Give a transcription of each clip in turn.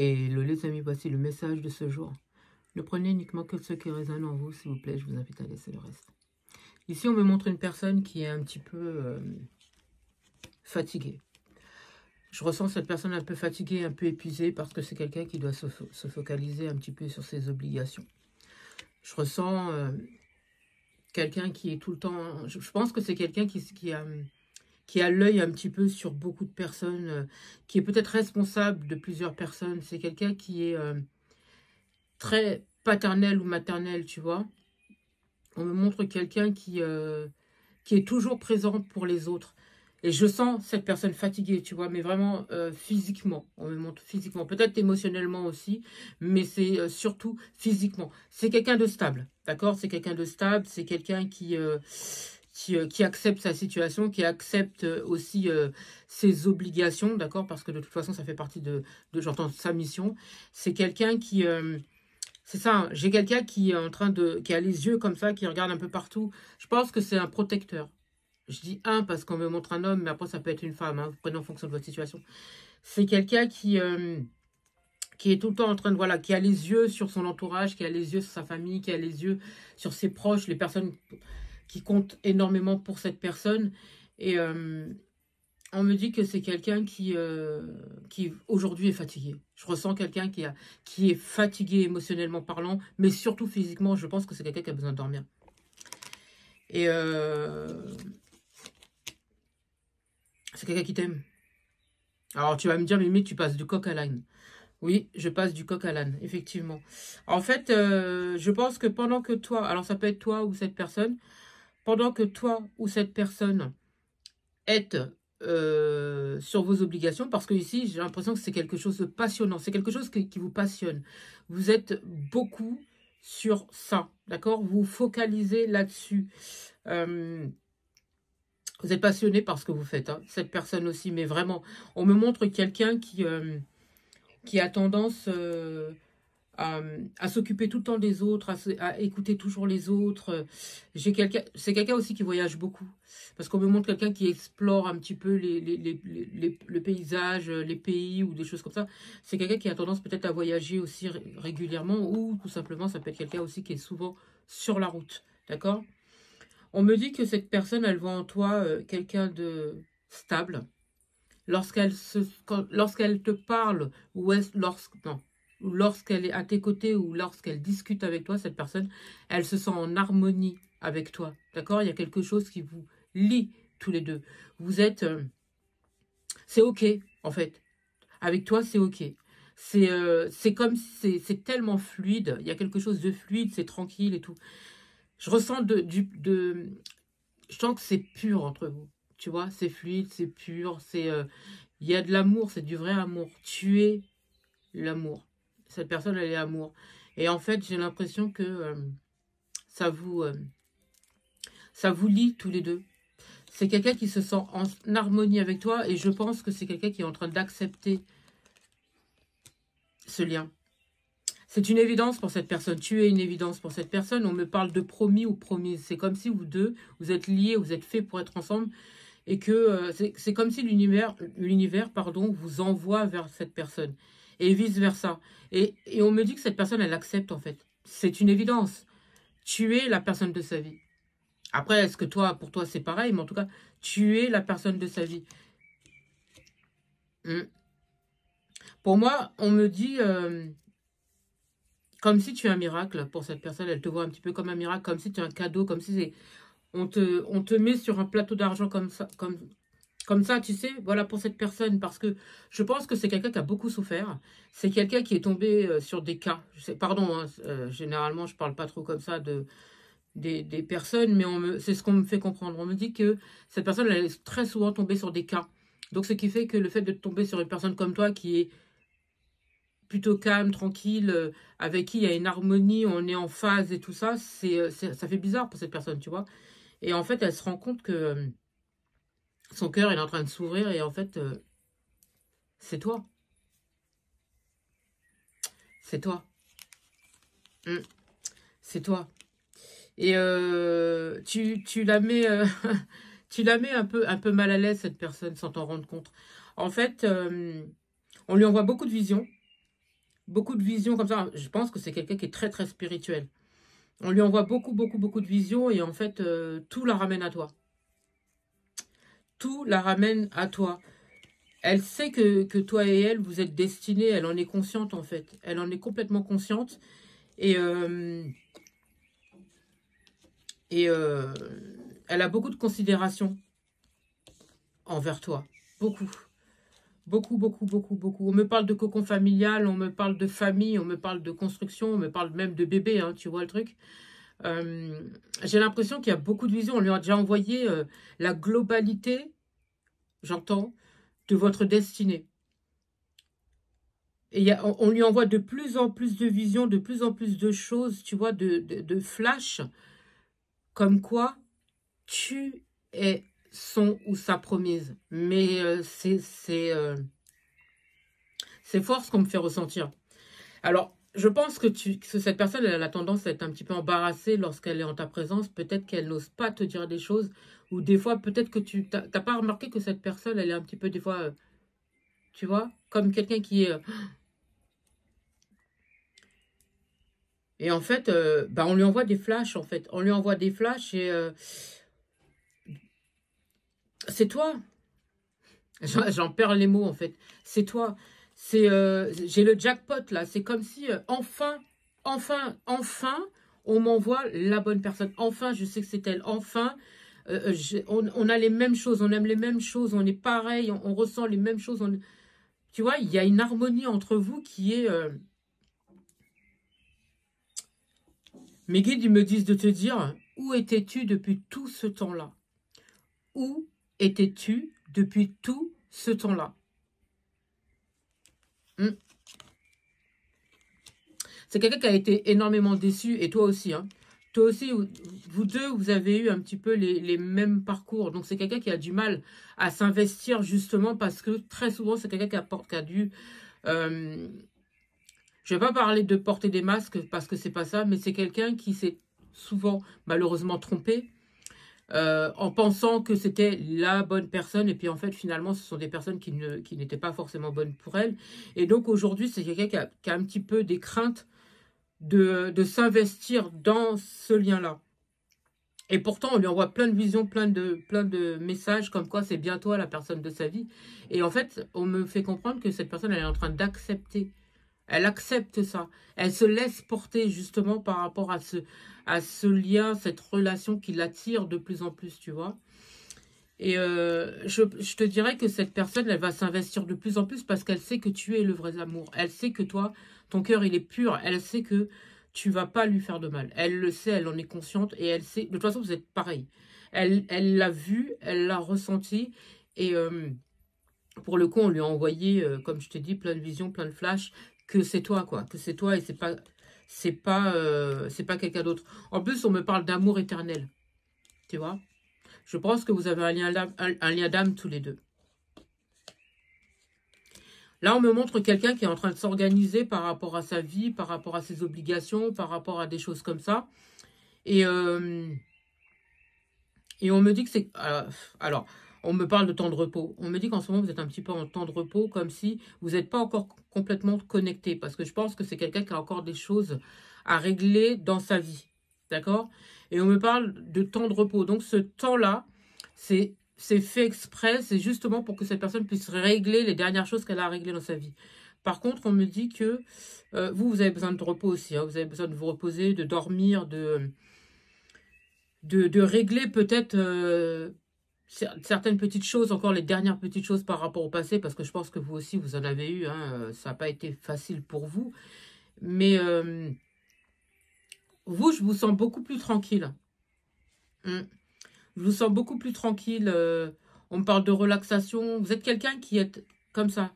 Hello les amis, voici le message de ce jour. Ne prenez uniquement que ce qui résonne en vous, s'il vous plaît, je vous invite à laisser le reste. Ici, on me montre une personne qui est un petit peu fatiguée. Je ressens cette personne un peu fatiguée, un peu épuisée, parce que c'est quelqu'un qui doit se focaliser un petit peu sur ses obligations. Je ressens quelqu'un qui est tout le temps... Je pense que c'est quelqu'un qui a l'œil un petit peu sur beaucoup de personnes, qui est peut-être responsable de plusieurs personnes. C'est quelqu'un qui est très paternel ou maternel, tu vois. On me montre quelqu'un qui est toujours présent pour les autres. Et je sens cette personne fatiguée, tu vois, mais vraiment physiquement. On me montre physiquement, peut-être émotionnellement aussi, mais c'est surtout physiquement. C'est quelqu'un de stable, d'accord? C'est quelqu'un de stable, c'est quelqu'un qui accepte sa situation, qui accepte aussi ses obligations, d'accord? Parce que de toute façon, ça fait partie j'entends, sa mission. C'est quelqu'un qui... c'est ça, hein, j'ai quelqu'un qui est en train qui a les yeux comme ça, qui regarde un peu partout. Je pense que c'est un protecteur. Je dis un parce qu'on me montre un homme, mais après ça peut être une femme, hein, vous prenez en fonction de votre situation. C'est quelqu'un qui est tout le temps en train de, voilà, qui a les yeux sur son entourage, qui a les yeux sur sa famille, qui a les yeux sur ses proches, les personnes qui comptent énormément pour cette personne. Et on me dit que c'est quelqu'un qui aujourd'hui est fatigué. Je ressens quelqu'un qui est fatigué émotionnellement parlant, mais surtout physiquement. Je pense que c'est quelqu'un qui a besoin de dormir. Et c'est quelqu'un qui t'aime. Alors tu vas me dire, mais tu passes du coq à l'âne. Oui, je passe du coq à l'âne, effectivement. En fait, je pense que pendant que toi, alors ça peut être toi ou cette personne, pendant que toi ou cette personne êtes sur vos obligations, parce que ici, j'ai l'impression que c'est quelque chose de passionnant, c'est quelque chose qui vous passionne. Vous êtes beaucoup sur ça, d'accord? Vous focalisez là-dessus. Vous êtes passionné par ce que vous faites, hein, cette personne aussi, mais vraiment, on me montre quelqu'un qui a tendance à s'occuper tout le temps des autres, à écouter toujours les autres. C'est quelqu'un aussi qui voyage beaucoup, parce qu'on me montre quelqu'un qui explore un petit peu le paysage, les pays ou des choses comme ça. C'est quelqu'un qui a tendance peut-être à voyager aussi régulièrement, ou tout simplement, ça peut être quelqu'un aussi qui est souvent sur la route, d'accord? On me dit que cette personne, elle voit en toi quelqu'un de stable. Lorsqu'elle te parle, lorsqu'elle est à tes côtés ou lorsqu'elle discute avec toi, cette personne, elle se sent en harmonie avec toi. D'accord? Il y a quelque chose qui vous lie tous les deux. Vous êtes... c'est OK, en fait. Avec toi, c'est OK. C'est comme si c'est tellement fluide. Il y a quelque chose de fluide, c'est tranquille et tout. Je ressens je sens que c'est pur entre vous. Tu vois, c'est fluide, c'est pur, il y a de l'amour, c'est du vrai amour. Tu es l'amour. Cette personne, elle est amour. Et en fait, j'ai l'impression que ça vous lie tous les deux. C'est quelqu'un qui se sent en harmonie avec toi et je pense que c'est quelqu'un qui est en train d'accepter ce lien. C'est une évidence pour cette personne. Tu es une évidence pour cette personne. On me parle de promis ou promise. C'est comme si vous deux, vous êtes liés, vous êtes faits pour être ensemble. Et que c'est comme si l'univers vous envoie vers cette personne. Et vice-versa. Et on me dit que cette personne, elle accepte en fait. C'est une évidence. Tu es la personne de sa vie. Après, est-ce que pour toi, c'est pareil? Mais en tout cas, tu es la personne de sa vie. Pour moi, on me dit... comme si tu es un miracle pour cette personne. Elle te voit un petit peu comme un miracle, comme si tu es un cadeau, comme si on te met sur un plateau d'argent comme ça, comme ça, tu sais, voilà, pour cette personne, parce que je pense que c'est quelqu'un qui a beaucoup souffert. C'est quelqu'un qui est tombé sur des cas. Pardon, hein, généralement, je parle pas trop comme ça des personnes, mais c'est ce qu'on me fait comprendre. On me dit que cette personne, elle est très souvent tombée sur des cas. Donc, ce qui fait que le fait de tomber sur une personne comme toi qui est plutôt calme, tranquille, avec qui il y a une harmonie, on est en phase et tout ça, ça fait bizarre pour cette personne, tu vois. Et en fait, elle se rend compte que son cœur est en train de s'ouvrir et en fait, c'est toi. C'est toi. C'est toi. Et tu la mets, tu la mets un peu mal à l'aise, cette personne, sans t'en rendre compte. En fait, on lui envoie beaucoup de visions. Beaucoup de visions comme ça. Je pense que c'est quelqu'un qui est très, très spirituel. On lui envoie beaucoup, beaucoup, beaucoup de visions et en fait, tout la ramène à toi. Tout la ramène à toi. Elle sait que toi et elle, vous êtes destinés. Elle en est consciente, en fait. Elle en est complètement consciente. Et, et elle a beaucoup de considération envers toi. Beaucoup. Beaucoup, beaucoup, beaucoup, beaucoup. On me parle de cocon familial, on me parle de famille, on me parle de construction, on me parle même de bébé, hein, tu vois le truc. J'ai l'impression qu'il y a beaucoup de visions. On lui a déjà envoyé la globalité, j'entends, de votre destinée. Et on lui envoie de plus en plus de visions, de plus en plus de choses, tu vois, de flash, comme quoi tu es son ou sa promise. Mais c'est fort ce qu'on me fait ressentir. Alors, je pense que cette personne, elle a la tendance à être un petit peu embarrassée lorsqu'elle est en ta présence. Peut-être qu'elle n'ose pas te dire des choses. Ou des fois, peut-être que tu n'as pas remarqué que cette personne, elle est un petit peu, des fois, tu vois, comme quelqu'un qui est... Et en fait, bah, on lui envoie des flashs, en fait. On lui envoie des flashs et c'est toi. J'en perds les mots, en fait. C'est toi. J'ai le jackpot, là. C'est comme si, enfin, on m'envoie la bonne personne. Enfin, je sais que c'est elle. Enfin, on a les mêmes choses. On aime les mêmes choses. On est pareil. On ressent les mêmes choses. Tu vois, il y a une harmonie entre vous qui est... Mes guides, ils me disent de te dire, où étais-tu depuis tout ce temps-là? Où étais-tu depuis tout ce temps-là? C'est quelqu'un qui a été énormément déçu, et toi aussi. Hein. Toi aussi, vous deux, vous avez eu un petit peu les mêmes parcours. Donc, c'est quelqu'un qui a du mal à s'investir justement parce que très souvent, c'est quelqu'un qui a dû... je ne vais pas parler de porter des masques parce que c'est pas ça, mais c'est quelqu'un qui s'est souvent malheureusement trompé en pensant que c'était la bonne personne. Et puis en fait, finalement, ce sont des personnes qui n'étaient pas forcément bonnes pour elle. Et donc aujourd'hui, c'est quelqu'un qui a un petit peu des craintes de s'investir dans ce lien-là. Et pourtant, on lui envoie plein de visions, plein de messages comme quoi c'est bien toi la personne de sa vie. Et en fait, on me fait comprendre que cette personne, elle est en train d'accepter. Elle accepte ça. Elle se laisse porter justement par rapport à ce lien, cette relation qui l'attire de plus en plus, tu vois. Et je te dirais que cette personne, elle va s'investir de plus en plus parce qu'elle sait que tu es le vrai amour. Elle sait que toi, ton cœur, il est pur. Elle sait que tu vas pas lui faire de mal. Elle le sait, elle en est consciente et elle sait. De toute façon, vous êtes pareil. Elle l'a vu, elle l'a ressenti. Et pour le coup, on lui a envoyé, comme je te dis, plein de visions, plein de flashs, que c'est toi, quoi. Que c'est toi et c'est pas quelqu'un d'autre. En plus, on me parle d'amour éternel. Tu vois? Je pense que vous avez un lien d'âme tous les deux. Là, on me montre quelqu'un qui est en train de s'organiser par rapport à sa vie, par rapport à ses obligations, par rapport à des choses comme ça. Et on me dit que c'est... alors, on me parle de temps de repos. On me dit qu'en ce moment, vous êtes un petit peu en temps de repos, comme si vous n'êtes pas encore complètement connecté. Parce que je pense que c'est quelqu'un qui a encore des choses à régler dans sa vie. D'accord? Et on me parle de temps de repos. Donc, ce temps-là, c'est fait exprès. C'est justement pour que cette personne puisse régler les dernières choses qu'elle a à régler dans sa vie. Par contre, on me dit que vous avez besoin de repos aussi. Hein. Vous avez besoin de vous reposer, de dormir, de régler peut-être certaines petites choses, encore les dernières petites choses par rapport au passé, parce que je pense que vous aussi, vous en avez eu, hein, ça n'a pas été facile pour vous. Mais vous, je vous sens beaucoup plus tranquille. Je vous sens beaucoup plus tranquille. On me parle de relaxation. Vous êtes quelqu'un qui est comme ça.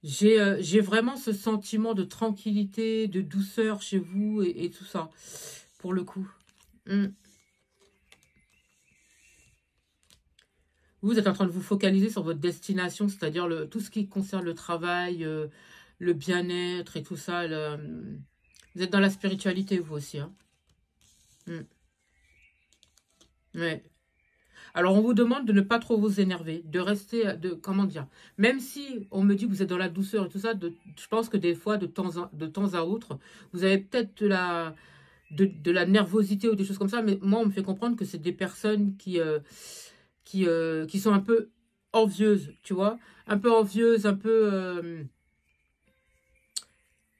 J'ai vraiment ce sentiment de tranquillité, de douceur chez vous et tout ça, pour le coup. Vous êtes en train de vous focaliser sur votre destination, c'est-à-dire tout ce qui concerne le travail, le bien-être et tout ça. Vous êtes dans la spiritualité, vous aussi. Hein. Ouais. Alors, on vous demande de ne pas trop vous énerver, de rester, comment dire, même si on me dit que vous êtes dans la douceur et tout ça, je pense que des fois, de temps à autre, vous avez peut-être de la nervosité ou des choses comme ça, mais moi, on me fait comprendre que c'est des personnes qui sont un peu envieuses, tu vois, un peu envieuses, un peu...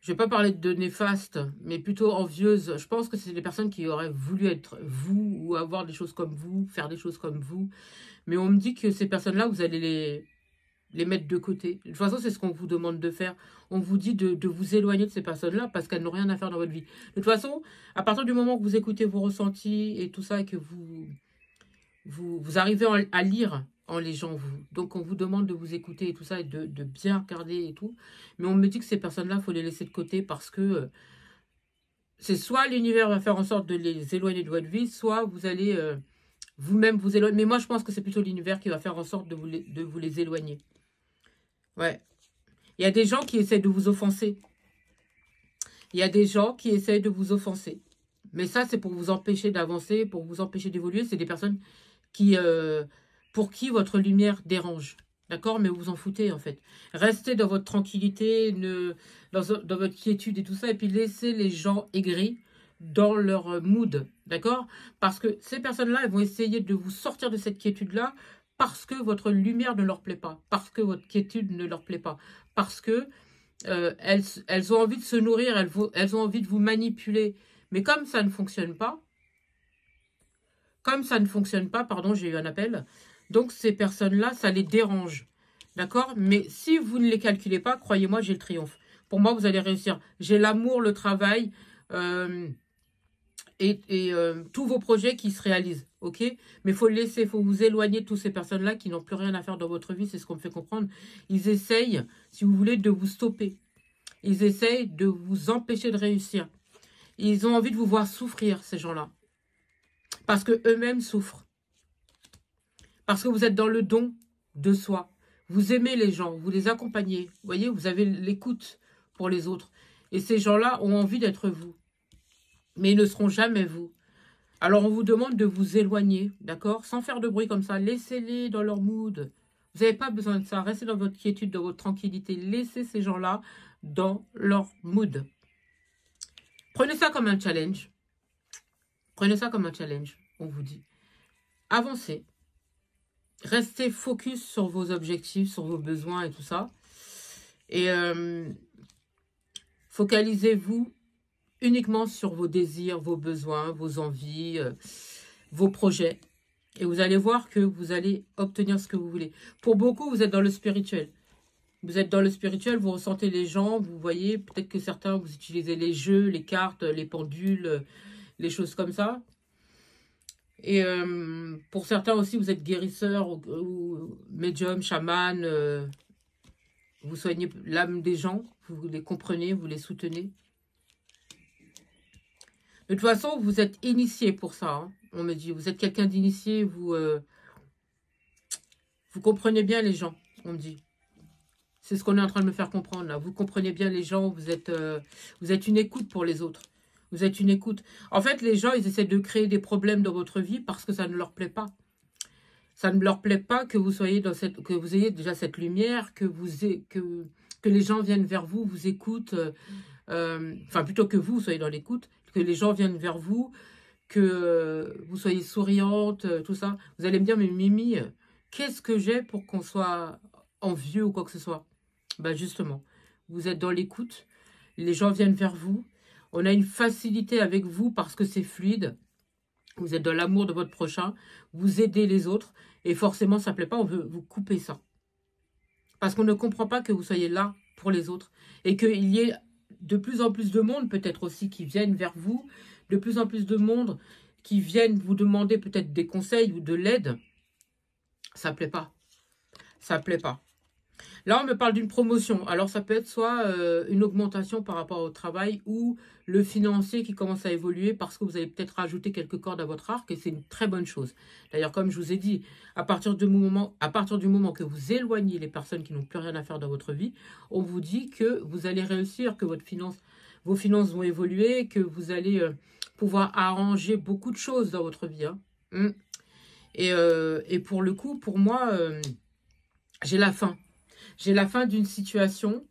je vais pas parler de néfaste, mais plutôt envieuse. Je pense que c'est des personnes qui auraient voulu être vous ou avoir des choses comme vous, faire des choses comme vous. Mais on me dit que ces personnes-là, vous allez les mettre de côté. De toute façon, c'est ce qu'on vous demande de faire. On vous dit de vous éloigner de ces personnes-là parce qu'elles n'ont rien à faire dans votre vie. De toute façon, à partir du moment que vous écoutez vos ressentis et tout ça, et que vous arrivez à lire en les gens, vous. Donc, on vous demande de vous écouter et tout ça, et de bien regarder et tout. Mais on me dit que ces personnes-là, il faut les laisser de côté parce que c'est soit l'univers va faire en sorte de les éloigner de votre vie, soit vous allez vous-même vous éloigner. Mais moi, je pense que c'est plutôt l'univers qui va faire en sorte de vous les éloigner. Ouais. Il y a des gens qui essaient de vous offenser. Il y a des gens qui essaient de vous offenser. Mais ça, c'est pour vous empêcher d'avancer, pour vous empêcher d'évoluer. C'est des personnes pour qui votre lumière dérange. D'accord? Mais vous vous en foutez, en fait. Restez dans votre tranquillité, dans votre quiétude et tout ça. Et puis, laissez les gens aigris dans leur mood. D'accord? Parce que ces personnes-là, elles vont essayer de vous sortir de cette quiétude-là parce que votre lumière ne leur plaît pas. Parce que votre quiétude ne leur plaît pas. Parce que elles ont envie de se nourrir, elles ont envie de vous manipuler. Mais comme ça ne fonctionne pas, pardon, j'ai eu un appel, donc ces personnes-là, ça les dérange. D'accord? Mais si vous ne les calculez pas, croyez-moi, j'ai le triomphe. Pour moi, vous allez réussir. J'ai l'amour, le travail et tous vos projets qui se réalisent. Ok? Mais il faut laisser, il faut vous éloigner de toutes ces personnes-là qui n'ont plus rien à faire dans votre vie. C'est ce qu'on me fait comprendre. Ils essayent, si vous voulez, de vous stopper. Ils essayent de vous empêcher de réussir. Ils ont envie de vous voir souffrir, ces gens-là. Parce qu'eux-mêmes souffrent. Parce que vous êtes dans le don de soi. Vous aimez les gens, vous les accompagnez. Vous voyez, vous avez l'écoute pour les autres. Et ces gens-là ont envie d'être vous. Mais ils ne seront jamais vous. Alors, on vous demande de vous éloigner, d'accord? Sans faire de bruit comme ça. Laissez-les dans leur mood. Vous n'avez pas besoin de ça. Restez dans votre quiétude, dans votre tranquillité. Laissez ces gens-là dans leur mood. Prenez ça comme un challenge. Prenez ça comme un challenge, on vous dit. Avancez. Restez focus sur vos objectifs, sur vos besoins et tout ça. Et focalisez-vous uniquement sur vos désirs, vos besoins, vos envies, vos projets. Et vous allez voir que vous allez obtenir ce que vous voulez. Pour beaucoup, vous êtes dans le spirituel. Vous êtes dans le spirituel, vous ressentez les gens, vous voyez, peut-être que certains, vous utilisez les jeux, les cartes, les pendules, les choses comme ça. Et pour certains aussi, vous êtes guérisseur ou médium, chaman, vous soignez l'âme des gens, vous les comprenez, vous les soutenez. De toute façon, vous êtes initié pour ça, hein, on me dit. Vous êtes quelqu'un d'initié, vous comprenez bien les gens, on me dit. C'est ce qu'on est en train de me faire comprendre là. Vous comprenez bien les gens, vous êtes une écoute pour les autres. Vous êtes une écoute. En fait, les gens, ils essaient de créer des problèmes dans votre vie parce que ça ne leur plaît pas. Ça ne leur plaît pas que vous soyez que vous ayez déjà cette lumière, que les gens viennent vers vous, vous écoutent. Enfin, plutôt que vous soyez dans l'écoute, que les gens viennent vers vous, que vous soyez souriante, tout ça. Vous allez me dire, mais Mimi, qu'est-ce que j'ai pour qu'on soit envieux ou quoi que ce soit? Ben justement, vous êtes dans l'écoute, les gens viennent vers vous, on a une facilité avec vous parce que c'est fluide, vous êtes dans l'amour de votre prochain, vous aidez les autres, et forcément ça ne plaît pas, on veut vous couper ça. Parce qu'on ne comprend pas que vous soyez là pour les autres, et qu'il y ait de plus en plus de monde peut-être aussi qui viennent vers vous, de plus en plus de monde qui viennent vous demander peut-être des conseils ou de l'aide, ça ne plaît pas. Ça ne plaît pas. Là, on me parle d'une promotion. Alors, ça peut être soit une augmentation par rapport au travail ou le financier qui commence à évoluer parce que vous allez peut-être rajouter quelques cordes à votre arc et c'est une très bonne chose. D'ailleurs, comme je vous ai dit, à partir du moment que vous éloignez les personnes qui n'ont plus rien à faire dans votre vie, on vous dit que vous allez réussir, que vos finances vont évoluer, que vous allez pouvoir arranger beaucoup de choses dans votre vie. Hein. Et pour le coup, pour moi, j'ai la fin. J'ai la fin d'une situation.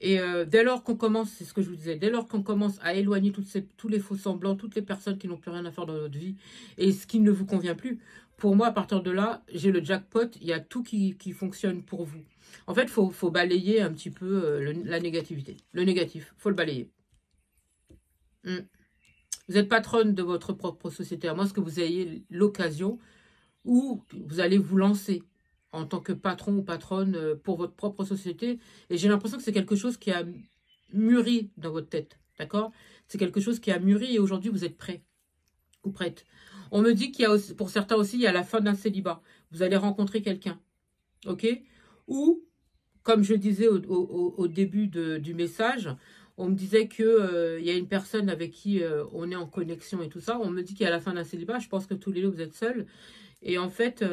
Et dès lors qu'on commence, c'est ce que je vous disais, dès lors qu'on commence à éloigner tous les faux semblants, toutes les personnes qui n'ont plus rien à faire dans votre vie et ce qui ne vous convient plus, pour moi, à partir de là, j'ai le jackpot, il y a tout qui fonctionne pour vous. En fait, faut balayer un petit peu la négativité. Le négatif, faut le balayer. Vous êtes patronne de votre propre société, à moins que vous ayez l'occasion où vous allez vous lancer en tant que patron ou patronne pour votre propre société. Et j'ai l'impression que c'est quelque chose qui a mûri dans votre tête, d'accord? C'est quelque chose qui a mûri et aujourd'hui, vous êtes prêt ou prête. On me dit qu'il y a aussi, pour certains aussi, il y a la fin d'un célibat. Vous allez rencontrer quelqu'un, ok? Ou, comme je disais au début du message, on me disait que il y a une personne avec qui on est en connexion et tout ça. On me dit qu'il y a la fin d'un célibat. Je pense que tous les deux, vous êtes seuls. Et en fait,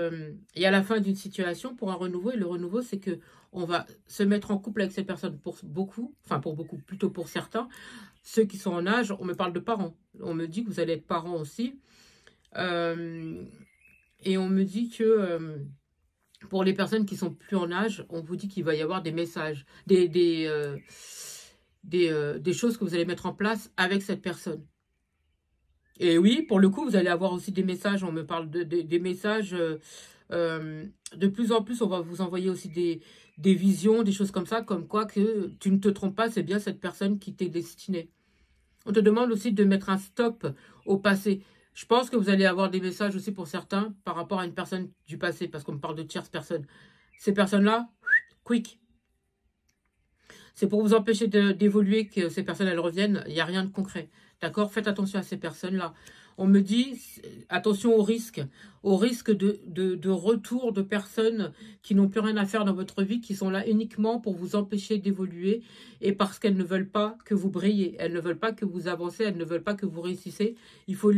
il y a la fin d'une situation pour un renouveau. Et le renouveau, c'est que on va se mettre en couple avec cette personne pour beaucoup, enfin pour beaucoup, plutôt pour certains. Ceux qui sont en âge, on me parle de parents. On me dit que vous allez être parents aussi. Et on me dit que pour les personnes qui sont plus en âge, on vous dit qu'il va y avoir des messages, des choses que vous allez mettre en place avec cette personne. Et oui, pour le coup, vous allez avoir aussi des messages. On me parle des messages. De plus en plus, on va vous envoyer aussi des visions, des choses comme ça, comme quoi que tu ne te trompes pas, c'est bien cette personne qui t'est destinée. On te demande aussi de mettre un stop au passé. Je pense que vous allez avoir des messages aussi pour certains par rapport à une personne du passé, parce qu'on me parle de tierces personnes. Ces personnes-là, quick. C'est pour vous empêcher d'évoluer que ces personnes, elles reviennent. Il n'y a rien de concret. D'accord? Faites attention à ces personnes-là. On me dit, attention au risque de retour de personnes qui n'ont plus rien à faire dans votre vie, qui sont là uniquement pour vous empêcher d'évoluer et parce qu'elles ne veulent pas que vous brillez. Elles ne veulent pas que vous avancez, elles ne veulent pas que vous réussissez. Il faut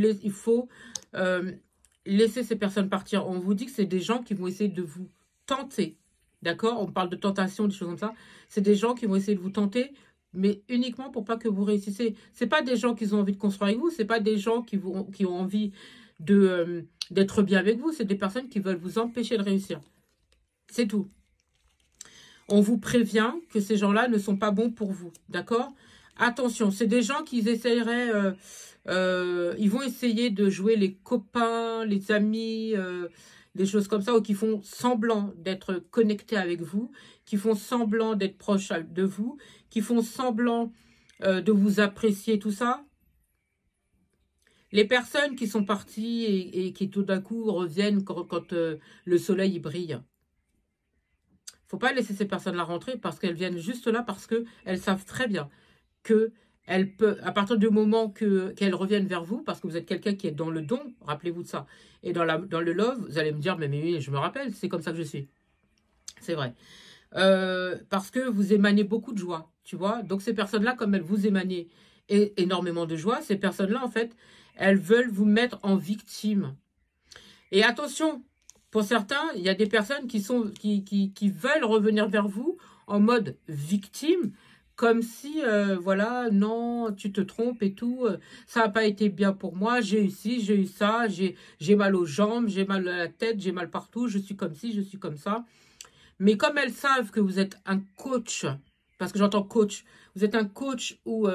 laisser ces personnes partir. On vous dit que c'est des gens qui vont essayer de vous tenter. D'accord? On parle de tentation, des choses comme ça. C'est des gens qui vont essayer de vous tenter, mais uniquement pour pas que vous réussissez. C'est pas des gens qui ont envie de construire avec vous, c'est pas des gens qui ont envie d'être bien avec vous, c'est des personnes qui veulent vous empêcher de réussir. C'est tout. On vous prévient que ces gens-là ne sont pas bons pour vous, d'accord? Attention, c'est des gens qui essaieraient, ils vont essayer de jouer les copains, les amis, des choses comme ça, ou qui font semblant d'être connectés avec vous, qui font semblant d'être proches de vous, qui font semblant de vous apprécier, tout ça. Les personnes qui sont parties et qui tout d'un coup reviennent quand le soleil il brille. Faut pas laisser ces personnes-là rentrer parce qu'elles viennent juste là parce qu'elles savent très bien que elle peut, à partir du moment qu'elles reviennent vers vous, parce que vous êtes quelqu'un qui est dans le don, rappelez-vous de ça, et dans le love, vous allez me dire, mais oui, je me rappelle, c'est comme ça que je suis. C'est vrai. Parce que vous émanez beaucoup de joie, tu vois. Donc ces personnes-là, comme elles vous émanez énormément de joie, ces personnes-là, en fait, elles veulent vous mettre en victime. Et attention, pour certains, il y a des personnes qui veulent revenir vers vous en mode victime, comme si, voilà, non, tu te trompes et tout, ça n'a pas été bien pour moi, j'ai eu ci, j'ai eu ça, j'ai mal aux jambes, j'ai mal à la tête, j'ai mal partout, je suis comme ci, je suis comme ça. Mais comme elles savent que vous êtes un coach, parce que j'entends coach, vous êtes un coach où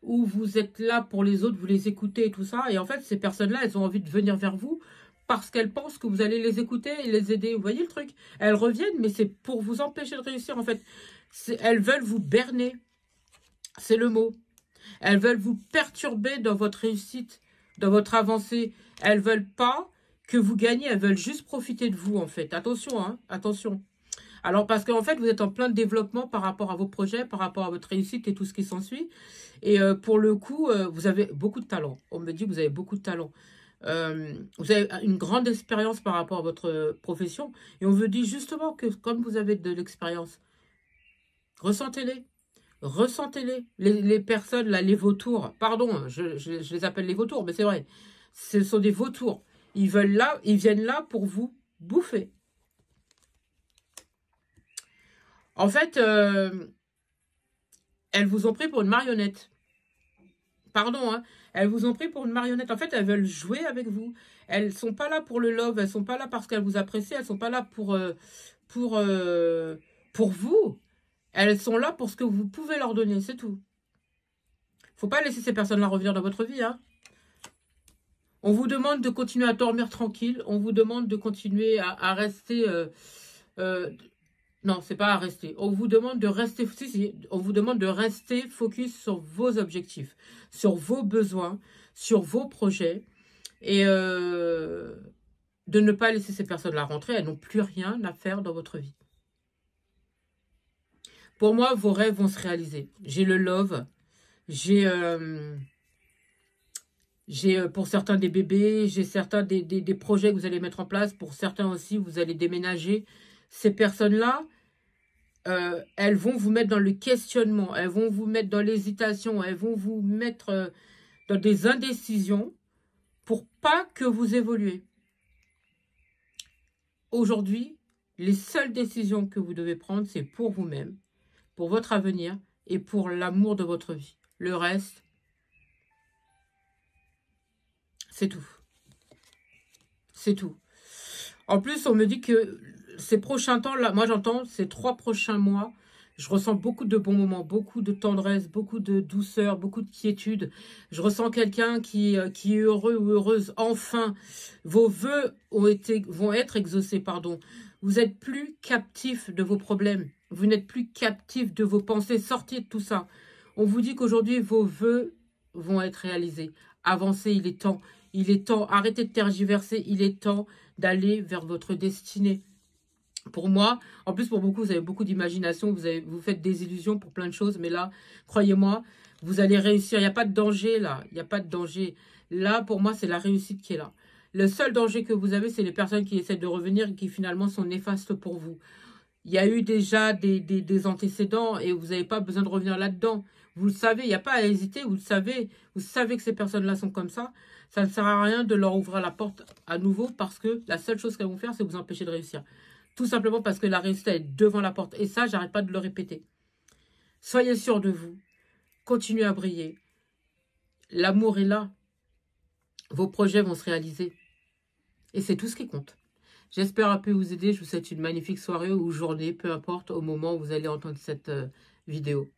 vous êtes là pour les autres, vous les écoutez et tout ça, et en fait, ces personnes-là, elles ont envie de venir vers vous parce qu'elles pensent que vous allez les écouter et les aider. Vous voyez le truc? Elles reviennent, mais c'est pour vous empêcher de réussir, en fait. Elles veulent vous berner. C'est le mot. Elles veulent vous perturber dans votre réussite, dans votre avancée. Elles veulent pas que vous gagnez. Elles veulent juste profiter de vous, en fait. Attention, hein. Attention. Alors, parce qu'en fait, vous êtes en plein développement par rapport à vos projets, par rapport à votre réussite et tout ce qui s'ensuit. Et pour le coup, vous avez beaucoup de talent. On me dit que vous avez beaucoup de talent. Vous avez une grande expérience par rapport à votre profession. Et on vous dit justement que comme vous avez de l'expérience, ressentez-les. Ressentez-les. Les personnes, là, les vautours. Pardon, je les appelle les vautours, mais c'est vrai. Ce sont des vautours. Ils viennent là pour vous bouffer. En fait, elles vous ont pris pour une marionnette. pardon, hein, elles vous ont pris pour une marionnette. En fait, elles veulent jouer avec vous. Elles sont pas là pour le love, elles sont pas là parce qu'elles vous apprécient, elles sont pas là pour, pour vous. Elles sont là pour ce que vous pouvez leur donner, c'est tout. Faut pas laisser ces personnes-là revenir dans votre vie, hein. On vous demande de continuer à dormir tranquille. On vous demande de continuer à rester... non, c'est pas à rester. On vous demande de rester... on vous demande de rester focus sur vos objectifs, sur vos besoins, sur vos projets. Et de ne pas laisser ces personnes-là rentrer. Elles n'ont plus rien à faire dans votre vie. Pour moi, vos rêves vont se réaliser. J'ai le love. J'ai pour certains des bébés, j'ai certains des projets que vous allez mettre en place. Pour certains aussi, vous allez déménager. Ces personnes-là, elles vont vous mettre dans le questionnement. Elles vont vous mettre dans l'hésitation. Elles vont vous mettre dans des indécisions pour pas que vous évoluez. Aujourd'hui, les seules décisions que vous devez prendre, c'est pour vous-même, pour votre avenir et pour l'amour de votre vie. Le reste, c'est tout. C'est tout. En plus, on me dit que ces prochains temps, là, moi j'entends ces 3 prochains mois, je ressens beaucoup de bons moments, beaucoup de tendresse, beaucoup de douceur, beaucoup de quiétude. Je ressens quelqu'un qui est heureux ou heureuse. Enfin, vos vœux vont être exaucés, pardon. Vous n'êtes plus captif de vos problèmes. Vous n'êtes plus captif de vos pensées. Sortez de tout ça. On vous dit qu'aujourd'hui, vos vœux vont être réalisés. Avancez, il est temps. Il est temps. Arrêtez de tergiverser. Il est temps d'aller vers votre destinée. Pour moi, en plus pour beaucoup, vous avez beaucoup d'imagination, vous faites des illusions pour plein de choses, mais là, croyez-moi, vous allez réussir. Il n'y a pas de danger là, il n'y a pas de danger. Là, pour moi, c'est la réussite qui est là. Le seul danger que vous avez, c'est les personnes qui essaient de revenir et qui finalement sont néfastes pour vous. Il y a eu déjà des antécédents et vous n'avez pas besoin de revenir là-dedans. Vous le savez, il n'y a pas à hésiter, vous le savez. Vous savez que ces personnes-là sont comme ça. Ça ne sert à rien de leur ouvrir la porte à nouveau parce que la seule chose qu'elles vont faire, c'est vous empêcher de réussir. Tout simplement parce que la réussite est devant la porte. Et ça, j'arrête pas de le répéter. Soyez sûr de vous. Continuez à briller. L'amour est là. Vos projets vont se réaliser. Et c'est tout ce qui compte. J'espère un peu vous aider. Je vous souhaite une magnifique soirée ou journée, peu importe, au moment où vous allez entendre cette vidéo.